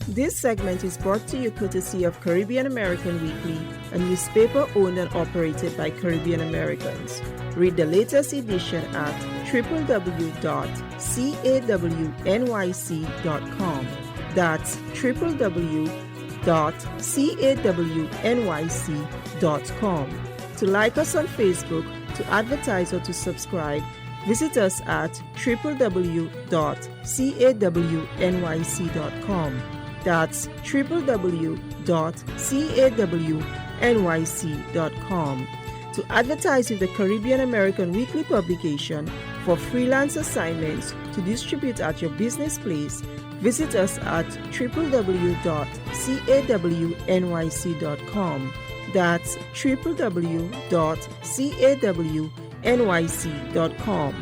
This segment is brought to you courtesy of Caribbean American Weekly, a newspaper owned and operated by Caribbean Americans. Read the latest edition at www.cawnyc.com. That's www.cawnyc.com. To like us on Facebook, to advertise or to subscribe, visit us at www.cawnyc.com. That's www.cawnyc.com. To advertise with the Caribbean American Weekly publication for freelance assignments to distribute at your business place, visit us at www.cawnyc.com. That's www.cawnyc.com.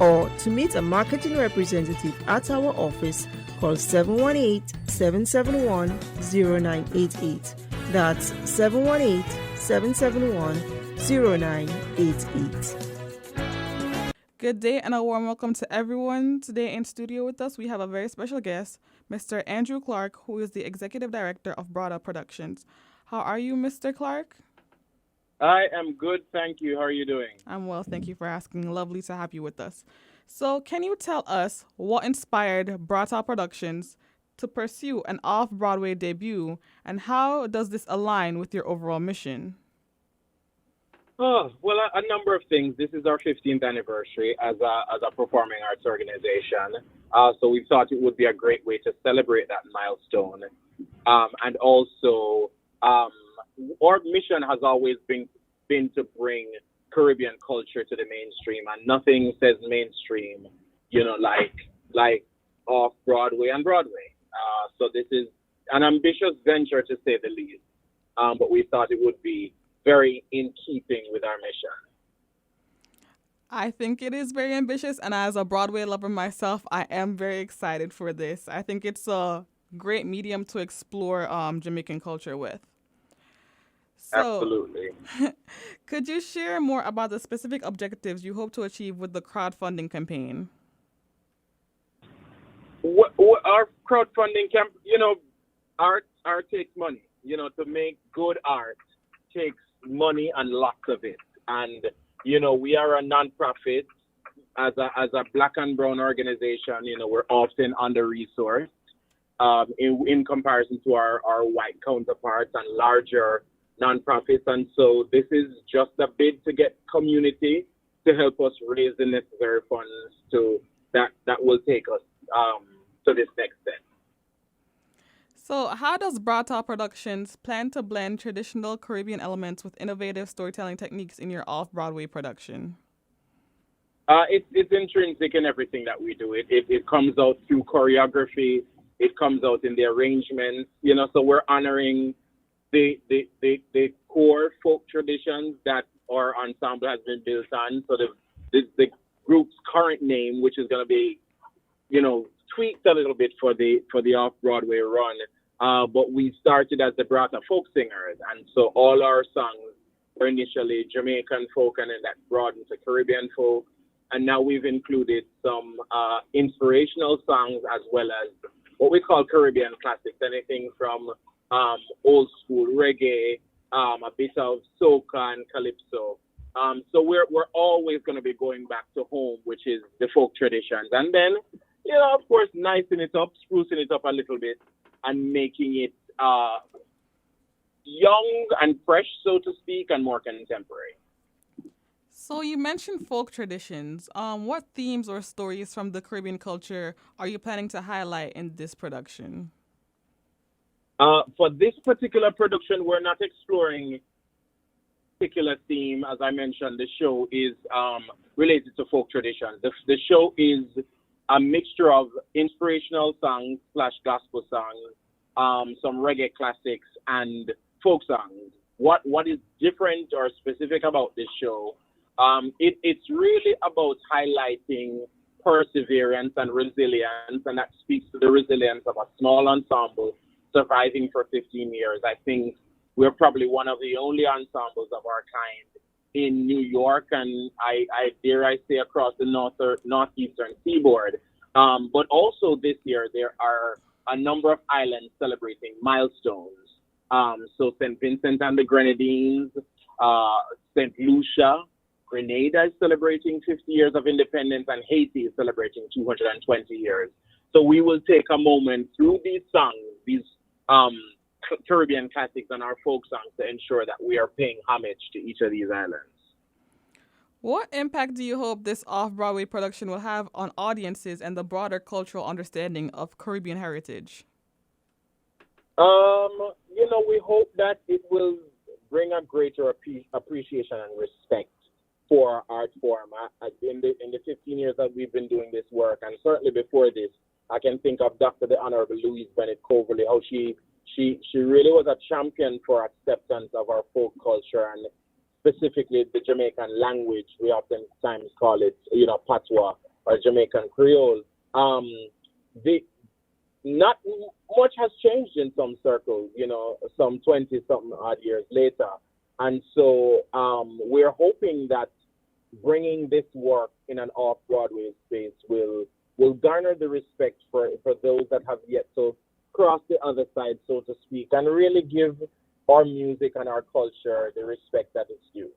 Or to meet a marketing representative at our office, call 718-771-0988. That's 718-771-0988. Good day and a warm welcome to everyone. Today in studio with us, we have a very special guest, Mr. Andrew Clarke, who is the Executive Director of Braata Productions. How are you, Mr. Clarke? I am good, thank you. How are you doing? I'm well, thank you for asking. Lovely to have you with us. So can you tell us what inspired Braata Productions to pursue an off-Broadway debut, and how does this align with your overall mission? Oh, well, a number of things. This is our 15th anniversary as a performing arts organization. So we thought it would be a great way to celebrate that milestone. And also, our mission has always been to bring Caribbean culture to the mainstream, and nothing says mainstream, like off Broadway and Broadway. So this is an ambitious venture, to say the least. But we thought it would be very in keeping with our mission. I think it is very ambitious, and as a Broadway lover myself, I am very excited for this. I think it's a great medium to explore Jamaican culture with. So, Absolutely. Could you share more about the specific objectives you hope to achieve with the crowdfunding campaign? What our crowdfunding camp, art takes money. To make good art takes money and lots of it. And we are a nonprofit. As a Black and Brown organization, we're often under-resourced in comparison to our white counterparts and larger nonprofits. And so this is just a bid to get community to help us raise the necessary funds that will take us to this next step. So how does Braata Productions plan to blend traditional Caribbean elements with innovative storytelling techniques in your off-Broadway production? It's intrinsic in everything that we do. It comes out through choreography. It comes out in the arrangements. So we're honoring the core folk traditions that our ensemble has been built on. So the group's current name, which is going to be, tweaked a little bit for the off-Broadway run. But we started as the Braata Folk Singers, and so all our songs were initially Jamaican folk, and then that broadened to Caribbean folk. And now we've included some inspirational songs as well as what we call Caribbean classics, anything from old school reggae, a bit of soca and calypso. So we're always going to be going back to home, which is the folk traditions, and then of course, nicing it up, sprucing it up a little bit, and making it young and fresh, so to speak, and more contemporary. So you mentioned folk traditions. What themes or stories from the Caribbean culture are you planning to highlight in this production? For this particular production, we're not exploring a particular theme. As I mentioned, the show is related to folk traditions. The show is a mixture of inspirational songs / gospel songs, some reggae classics, and folk songs. What is different or specific about this show? It's really about highlighting perseverance and resilience, and that speaks to the resilience of a small ensemble surviving for 15 years. I think we're probably one of the only ensembles of our kind in New York, and I dare I say across the northeastern seaboard. But also this year there are a number of islands celebrating milestones. So St. Vincent and the Grenadines, uh, St. Lucia, Grenada is celebrating 50 years of independence, and Haiti is celebrating 220 years. So we will take a moment through these songs, these um, Caribbean classics and our folk songs, to ensure that we are paying homage to each of these islands. What impact do you hope this off Broadway production will have on audiences and the broader cultural understanding of Caribbean heritage? We hope that it will bring a greater appreciation and respect for art form. In the 15 years that we've been doing this work, and certainly before this, I can think of Dr. the Honorable Louise Bennett Coverley, how she really was a champion for acceptance of our folk culture, and specifically the Jamaican language. We oftentimes call it, patois or Jamaican Creole. The Not much has changed in some circles, some 20 something odd years later. And so we're hoping that bringing this work in an off Broadway space will garner the respect for those that have yet to cross the other side, so to speak, and really give our music and our culture the respect that it's due.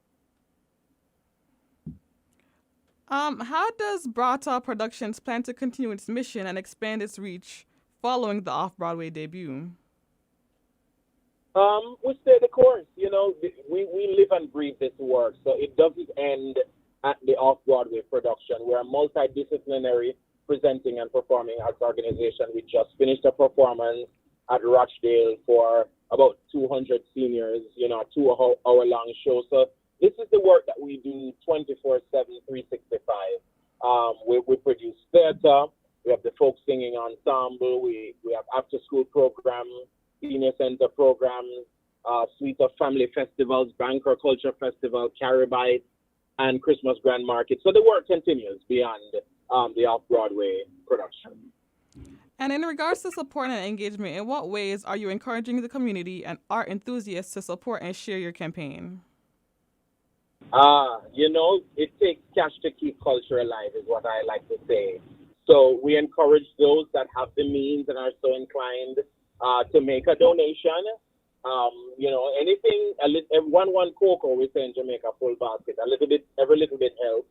How does Braata Productions plan to continue its mission and expand its reach following the off Broadway debut? We stay the course. We live and breathe this work, so it doesn't end at the off-Broadway production. We're a multidisciplinary presenting and performing arts organization. We just finished a performance at Rochdale for about 200 seniors, a 2-hour-long show. So this is the work that we do 24/7, 365. We produce theater. We have the folk singing ensemble. We have after-school programs, senior center programs, suite of family festivals, Banker Culture Festival, Caribite, and Christmas Grand Market. So the work continues beyond the off-Broadway production. And in regards to support and engagement, in what ways are you encouraging the community and art enthusiasts to support and share your campaign? It takes cash to keep culture alive, is what I like to say. So we encourage those that have the means and are so inclined to make a donation. Anything, one cocoa, we say in Jamaica, full basket. A little bit, every little bit helps.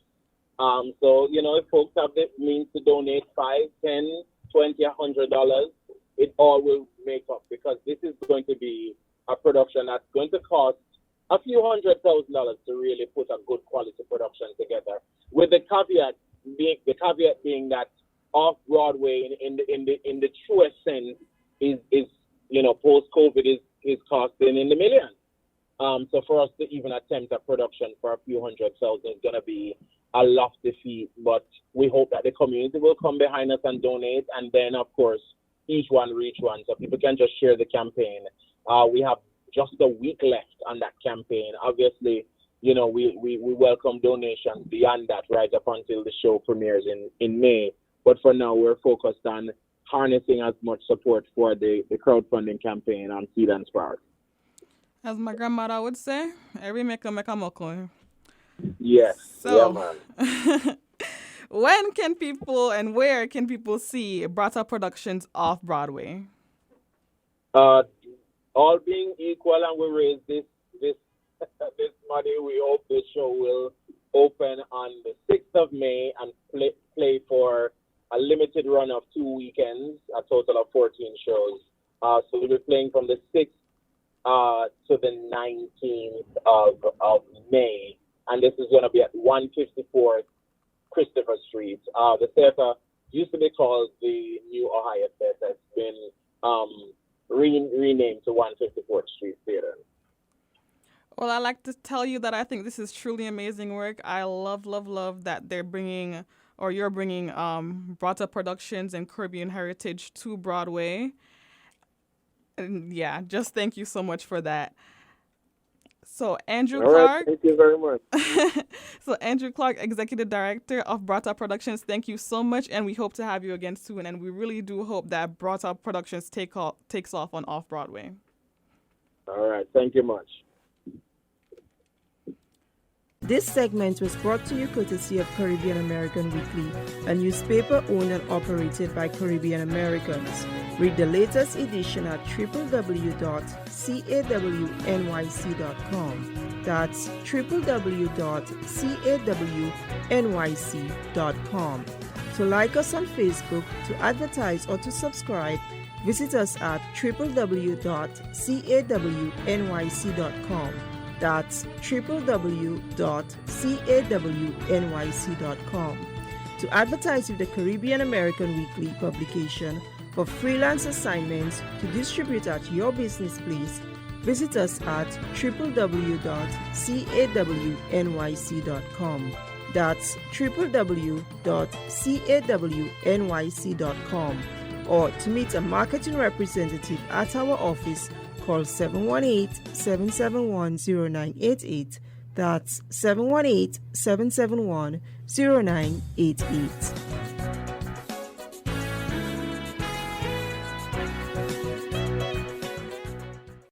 If folks have the means to donate 5, 10, 20, $100, it all will make up, because this is going to be a production that's going to cost a few $100,000 to really put a good quality production together. With the caveat being that off Broadway in the truest sense is post COVID is costing in the millions. So for us to even attempt a production for a few $100,000 is going to be a lofty feat, but we hope that the community will come behind us and donate, and then of course each one reach one, so people can just share the campaign. We have just a week left on that campaign. Obviously, we welcome donations beyond that right up until the show premieres in May. But for now, we're focused on harnessing as much support for the crowdfunding campaign on Seed and Spark. As my grandmother would say, every maker make a muckle. Yes. So, Yeah, man. when can people and where can people see Braata Productions off Broadway? All being equal, and we raise this this money, we hope the show will open on the 6th of May and play for a limited run of 2 weekends, a total of 14 shows. So we'll be playing from the 6th to the 19th of May, and this is going to be at 154th Christopher Street. The theater used to be called the New Ohio Theater. It's been renamed to 154th Street Theater. Well, I'd like to tell you that I think this is truly amazing work. I love, love, love that they're bringing, or you're bringing, Braata Productions and Caribbean Heritage to Broadway. And yeah, just thank you so much for that. So Andrew All right, Clarke. thank you very much. So Andrew Clarke, Executive Director of Braata Productions, thank you so much, and we hope to have you again soon. And we really do hope that Braata Productions takes off on Off Broadway. All right, thank you much. This segment was brought to you courtesy of Caribbean American Weekly, a newspaper owned and operated by Caribbean Americans. Read the latest edition at www.cawnyc.com. That's www.cawnyc.com. To like us on Facebook, to advertise, or to subscribe, visit us at www.cawnyc.com. That's www.cawnyc.com. To advertise with the Caribbean American Weekly publication for freelance assignments to distribute at your business place, visit us at www.cawnyc.com. That's www.cawnyc.com. Or to meet a marketing representative at our office, call 718-771-0988. That's 718-771-0988.